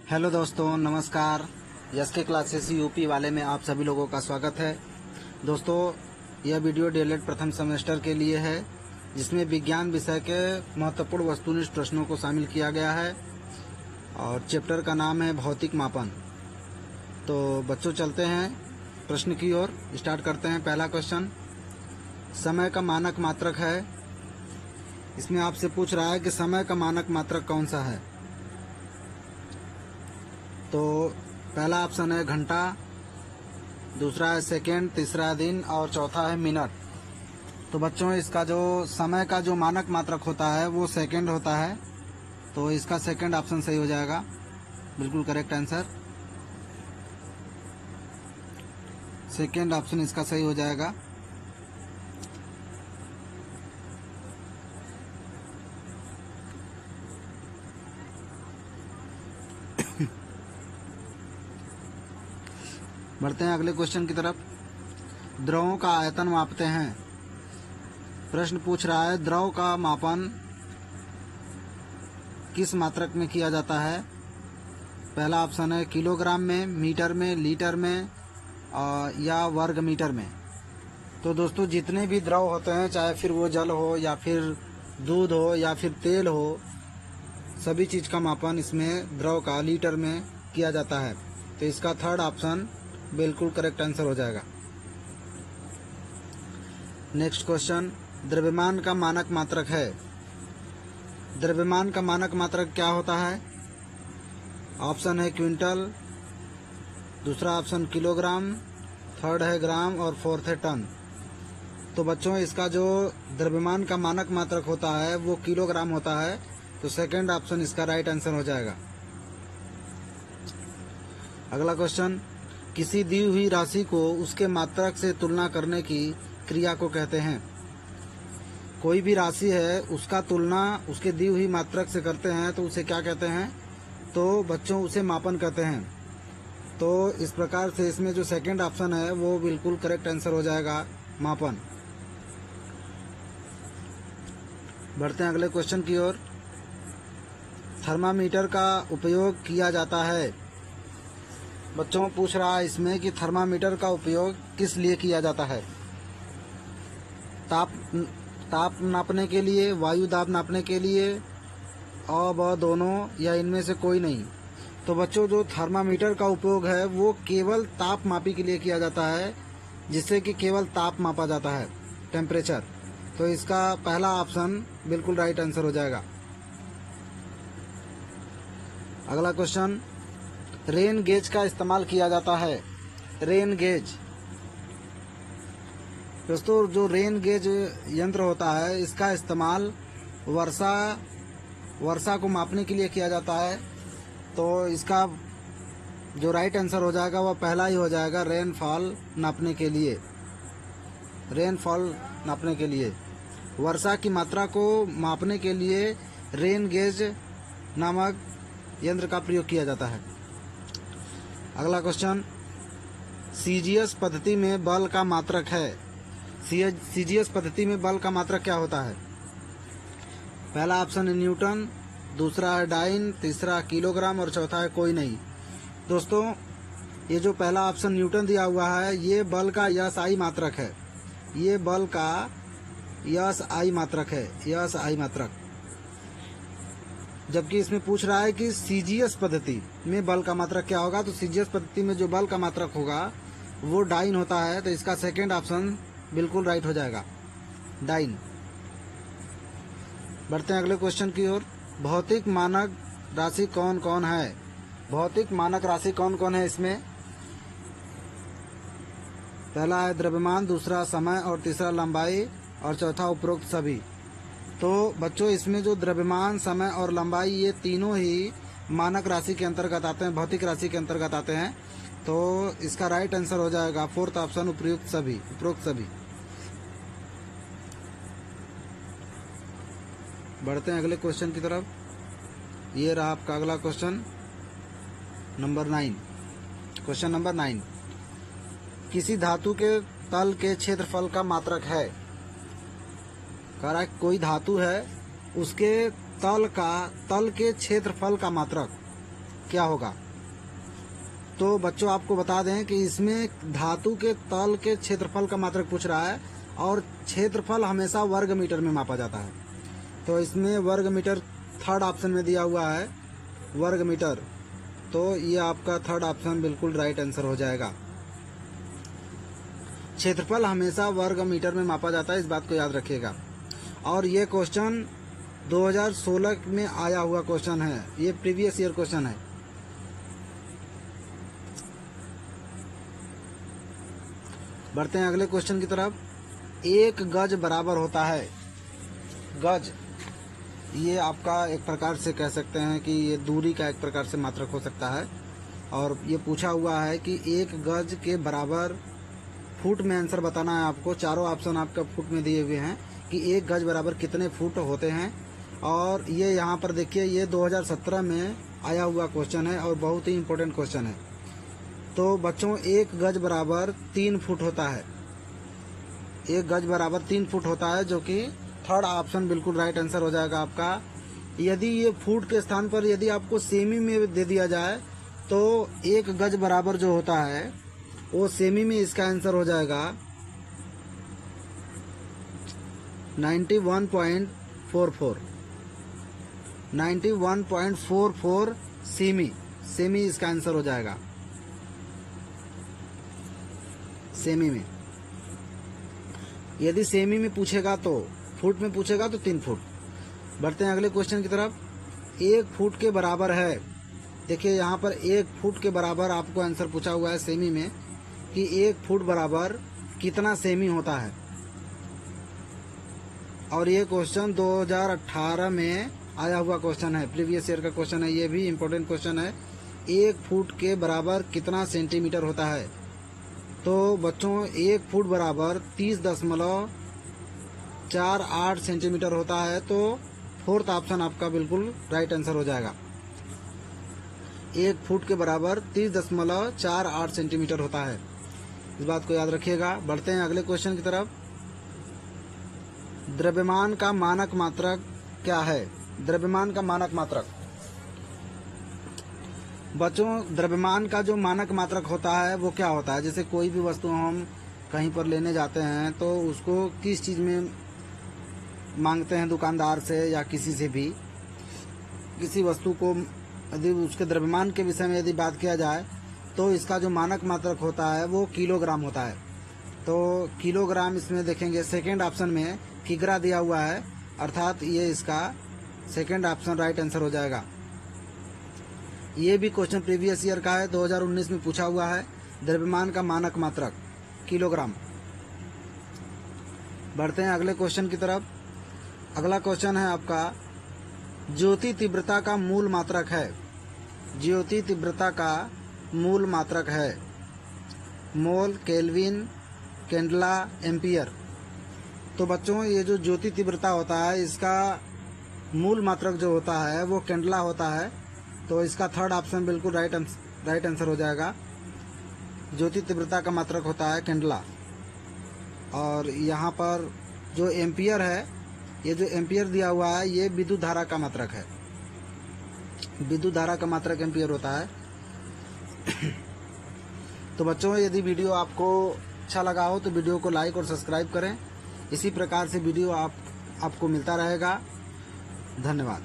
Hello दोस्तों, नमस्कार। SK classes UP वाले में आप सभी लोगों का स्वागत है। दोस्तों, यह वीडियो डीएलएड प्रथम सेमेस्टर के लिए है, जिसमें विज्ञान विषय के महत्वपूर्ण वस्तुनिष्ठ प्रश्नों को शामिल किया गया है और चैप्टर का नाम है भौतिक मापन। तो बच्चों, चलते हैं प्रश्न की ओर। स्टार्ट करते हैं। पहला क्वेश्चन समय का मानक मात्रक है। इसमें आपसे पूछ रहा है कि समय का मानक मात्रक कौन सा है। तो पहला ऑप्शन है घंटा, दूसरा है सेकेंड, तीसरा दिन और चौथा है मिनट। तो बच्चों, इसका जो समय का जो मानक मात्रक होता है वो सेकेंड होता है, तो इसका सेकेंड ऑप्शन सही हो जाएगा। बिल्कुल करेक्ट आंसर, सेकेंड ऑप्शन इसका सही हो जाएगा। बढ़ते हैं अगले क्वेश्चन की तरफ। द्रवों का आयतन मापते हैं। प्रश्न पूछ रहा है द्रव का मापन किस मात्रक में किया जाता है। पहला ऑप्शन है किलोग्राम में, मीटर में, लीटर में या वर्ग मीटर में। तो दोस्तों, जितने भी द्रव होते हैं, चाहे फिर वो जल हो या फिर दूध हो या फिर तेल हो, सभी चीज़ का मापन इसमें द्रव का लीटर में किया जाता है। तो इसका थर्ड ऑप्शन बिल्कुल करेक्ट आंसर हो जाएगा। नेक्स्ट क्वेश्चन, द्रव्यमान का मानक मात्रक है। द्रव्यमान का मानक मात्रक क्या होता है। ऑप्शन है क्विंटल, दूसरा ऑप्शन किलोग्राम, थर्ड है ग्राम और फोर्थ है टन। तो बच्चों, इसका जो द्रव्यमान का मानक मात्रक होता है वो किलोग्राम होता है, तो सेकंड ऑप्शन इसका राइट आंसर हो जाएगा। अगला क्वेश्चन, किसी दी हुई राशि को उसके मात्रक से तुलना करने की क्रिया को कहते हैं। कोई भी राशि है, उसका तुलना उसके दी हुई मात्रक से करते हैं तो उसे क्या कहते हैं। तो बच्चों, उसे मापन कहते हैं। तो इस प्रकार से इसमें जो सेकंड ऑप्शन है वो बिल्कुल करेक्ट आंसर हो जाएगा, मापन। बढ़ते हैं अगले क्वेश्चन की ओर। थर्मामीटर का उपयोग किया जाता है। बच्चों, पूछ रहा है इसमें कि थर्मामीटर का उपयोग किस लिए किया जाता है। ताप नापने के लिए, वायु दाब नापने के लिए, और व दोनों, या इनमें से कोई नहीं। तो बच्चों, जो थर्मामीटर का उपयोग है वो केवल ताप मापी के लिए किया जाता है, जिससे कि केवल ताप मापा जाता है, टेम्परेचर। तो इसका पहला ऑप्शन बिल्कुल राइट आंसर हो जाएगा। अगला क्वेश्चन, रेन गेज का इस्तेमाल किया जाता है। रेन गेज, दोस्तों, जो रेन गेज यंत्र होता है इसका इस्तेमाल वर्षा को मापने के लिए किया जाता है। तो इसका जो राइट आंसर हो जाएगा वह पहला ही हो जाएगा, रेनफॉल नापने के लिए। रेनफॉल नापने के लिए, वर्षा की मात्रा को मापने के लिए रेन गेज नामक यंत्र का प्रयोग किया जाता है। अगला क्वेश्चन, सीजीएस पद्धति में बल का मात्रक है। सीजीएस पद्धति में बल का मात्रक क्या होता है। पहला ऑप्शन है न्यूटन, दूसरा है डाइन, तीसरा किलोग्राम और चौथा है कोई नहीं। दोस्तों, ये जो पहला ऑप्शन न्यूटन दिया हुआ है ये बल का एसआई मात्रक है। ये बल का एसआई मात्रक है, एसआई मात्रक। जबकि इसमें पूछ रहा है कि सीजीएस पद्धति में बल का मात्रक क्या होगा। तो सीजीएस पद्धति में जो बल का मात्रक होगा वो डाइन होता है, तो इसका सेकंड ऑप्शन बिल्कुल राइट हो जाएगा, डाइन। बढ़ते हैं अगले क्वेश्चन की ओर। भौतिक मानक राशि कौन कौन है। भौतिक मानक राशि कौन कौन है इसमें। पहला है द्रव्यमान, दूसरा समय और तीसरा लंबाई और चौथा उपरोक्त सभी। तो बच्चों, इसमें जो द्रव्यमान, समय और लंबाई, ये तीनों ही मानक राशि के अंतर्गत आते हैं, भौतिक राशि के अंतर्गत आते हैं। तो इसका राइट आंसर हो जाएगा फोर्थ ऑप्शन, उपरोक्त सभी। बढ़ते हैं अगले क्वेश्चन की तरफ। ये रहा आपका अगला क्वेश्चन नंबर 9। क्वेश्चन नंबर 9, किसी धातु के तल के क्षेत्रफल का मात्रक है। कह रहा है कोई धातु है, उसके तल के क्षेत्रफल का मात्रक। क्या होगा। तो बच्चों आपको बता दें कि इसमें धातु के तल के क्षेत्रफल का मात्रक पूछ रहा है और क्षेत्रफल हमेशा वर्ग मीटर में मापा जाता है। तो इसमें वर्ग मीटर थर्ड ऑप्शन में दिया हुआ है, वर्ग मीटर। तो ये आपका थर्ड ऑप्शन बिल्कुल राइट आंसर हो जाएगा। क्षेत्रफल हमेशा वर्ग मीटर में मापा जाता है, इस बात को याद रखिएगा। और ये क्वेश्चन 2016 में आया हुआ क्वेश्चन है, ये प्रीवियस ईयर क्वेश्चन है। बढ़ते हैं अगले क्वेश्चन की तरफ। एक गज बराबर होता है, गज ये आपका एक प्रकार से कह सकते हैं कि ये दूरी का एक प्रकार से मात्रक हो सकता है। और ये पूछा हुआ है कि एक गज के बराबर फुट में आंसर बताना है आपको। चारों ऑप्शन आपका फुट में दिए हुए हैं कि एक गज बराबर कितने फुट होते हैं। और ये यहाँ पर देखिए, ये 2017 में आया हुआ क्वेश्चन है और बहुत ही इम्पोर्टेंट क्वेश्चन है। तो बच्चों एक गज बराबर 3 फुट होता है, एक गज बराबर 3 फुट होता है, जो कि थर्ड ऑप्शन बिल्कुल राइट आंसर हो जाएगा आपका। यदि ये फुट के स्थान पर यदि आपको सेमी में दे दिया जाए तो एक गज बराबर जो होता है वो सेमी में इसका आंसर हो जाएगा 91.44, 91.44 सेमी, सेमी इसका आंसर हो जाएगा, सेमी में। यदि सेमी में पूछेगा तो, फुट में पूछेगा तो 3 फुट। बढ़ते हैं अगले क्वेश्चन की तरफ। 1 फुट के बराबर है, देखिए यहाँ पर 1 फुट के बराबर आपको आंसर पूछा हुआ है सेमी में कि 1 फुट बराबर कितना सेमी होता है। और ये क्वेश्चन 2018 में आया हुआ क्वेश्चन है, प्रीवियस ईयर का क्वेश्चन है, ये भी इम्पोर्टेंट क्वेश्चन है। 1 फुट के बराबर कितना सेंटीमीटर होता है। तो बच्चों 1 फुट बराबर 30.48 सेंटीमीटर होता है। तो फोर्थ ऑप्शन आपका बिल्कुल राइट आंसर हो जाएगा। 1 फुट के बराबर 30.48 सेंटीमीटर होता है, इस बात को याद रखिएगा। बढ़ते हैं अगले क्वेश्चन की तरफ। द्रव्यमान का मानक मात्रक क्या है। द्रव्यमान का मानक मात्रक, बच्चों द्रव्यमान का जो मानक मात्रक होता है वो क्या होता है। जैसे कोई भी वस्तु हम कहीं पर लेने जाते हैं तो उसको किस चीज़ में मांगते हैं, दुकानदार से या किसी से भी, किसी वस्तु को यदि उसके द्रव्यमान के विषय में यदि बात किया जाए तो इसका जो मानक मात्रक होता है वो किलोग्राम होता है। तो किलोग्राम इसमें देखेंगे सेकेंड ऑप्शन में किग्रा दिया हुआ है, अर्थात ये इसका सेकेंड ऑप्शन राइट आंसर हो जाएगा। ये भी क्वेश्चन प्रीवियस ईयर का है, 2019 में पूछा हुआ है। द्रव्यमान का मानक मात्रक किलोग्राम। बढ़ते हैं अगले क्वेश्चन की तरफ। अगला क्वेश्चन है आपका, ज्योति तीव्रता का मूल मात्रक है। ज्योति तीव्रता का मूल मात्रक है मोल, केल्विन, कैंडला, एम्पियर। तो बच्चों ये जो ज्योति तीव्रता होता है इसका मूल मात्रक जो होता है वो कैंडला होता है। तो इसका थर्ड ऑप्शन बिल्कुल राइट आंसर हो जाएगा। ज्योति तीव्रता का मात्रक होता है कैंडला। और यहाँ पर जो एम्पियर है, ये जो एम्पियर दिया हुआ है ये विद्युत धारा का मात्रक है, विद्युत धारा का मात्रक एम्पियर होता है। तो बच्चों यदि वीडियो आपको अच्छा लगा हो तो वीडियो को लाइक और सब्सक्राइब करें। इसी प्रकार से वीडियो आपको मिलता रहेगा। धन्यवाद।